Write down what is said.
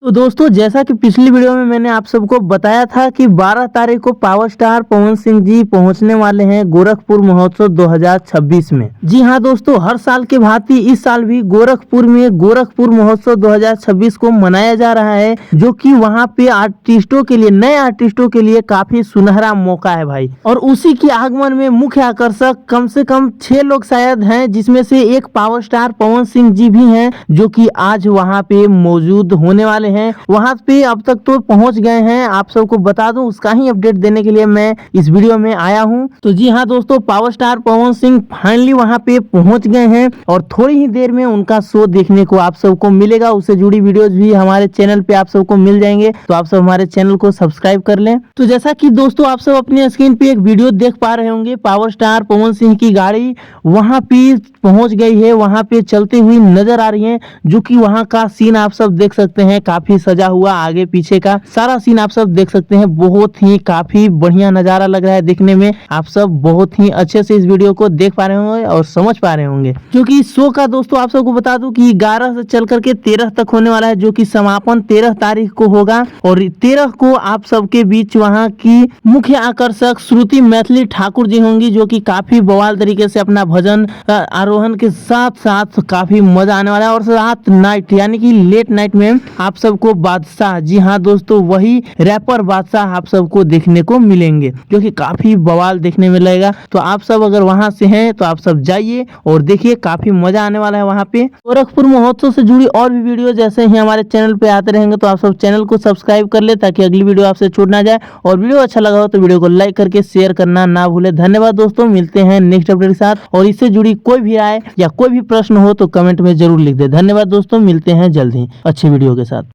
तो दोस्तों जैसा कि पिछली वीडियो में मैंने आप सबको बताया था कि 12 तारीख को पावर स्टार पवन सिंह जी पहुंचने वाले हैं गोरखपुर महोत्सव 2026 में। जी हां दोस्तों, हर साल के भांति इस साल भी गोरखपुर में गोरखपुर महोत्सव 2026 को मनाया जा रहा है, जो कि वहां पे आर्टिस्टों के लिए, नए आर्टिस्टों के लिए काफी सुनहरा मौका है भाई। और उसी के आगमन में मुख्य आकर्षक कम से कम 6 लोग शायद हैं, जिसमें से एक पावर स्टार पवन सिंह जी भी हैं, जो कि आज वहां पे मौजूद होने वाले हैं। वहां पे अब तक तो पहुंच गए हैं। आप सबको बता दूं, उसका ही अपडेट देने के लिए मैं इस वीडियो में आया हूं। तो जी हां दोस्तों, power star Pawan Singh finally वहां पे पहुंच गए हैं और थोड़ी ही देर में उनका शो देखने को आप सबको मिलेगा। उससे जुड़ी वीडियोस भी हमारे चैनल पे आप सबको मिल जाएंगे, तो आप सब हमारे चैनल को सब्सक्राइब कर लें। तो जैसा कि दोस्तों आप सब अपने स्क्रीन पे एक वीडियो देख पा रहे होंगे, पावर स्टार पवन सिंह की गाड़ी वहां पे पहुंच गई है, वहां पे चलती हुई नजर आ रही है, जो कि वहां का सीन आप सब देख सकते हैं। काफी सजा हुआ आगे पीछे का सारा सीन आप सब देख सकते हैं। बहुत ही काफी बढ़िया नजारा लग रहा है देखने में। आप सब बहुत ही अच्छे से इस वीडियो को देख पा रहे होंगे और समझ पा रहे होंगे, क्योंकि इस शो का दोस्तों आप सबको बता दूं कि 11 से चल करके 13 तक होने वाला है, जो कि समापन 13 तारीख को होगा। और 13 को आप सबके बीच वहां की मुख्य आकर्षक श्रुति मैथिली ठाकुर जी होंगी, जो कि काफी बवाल तरीके से अपना भजन आरोहण के साथ साथ काफी मजा आने वाला है। और रात नाइट यानी कि लेट नाइट में आप सबको बादशाह, जी हाँ दोस्तों, वही रैपर बादशाह आप सबको देखने को मिलेंगे, जो कि काफी बवाल देखने में लगेगा। तो आप सब अगर वहां से हैं तो आप सब जाइए और देखिए, काफी मजा आने वाला है वहां पे। गोरखपुर महोत्सव से जुड़ी और भी वीडियो जैसे ही हमारे चैनल पे आते रहेंगे, तो आप सब चैनल को सब्सक्राइब कर ले, ताकि अगली वीडियो आपसे छूट ना जाए। और वीडियो अच्छा लगा हो तो वीडियो को लाइक करके शेयर करना ना भूले। धन्यवाद दोस्तों, मिलते हैं नेक्स्ट अपडेट के साथ। और इससे जुड़ी कोई भी राय या कोई भी प्रश्न हो तो कमेंट में जरूर लिख दे। धन्यवाद दोस्तों, मिलते हैं जल्द ही अच्छी वीडियो के साथ।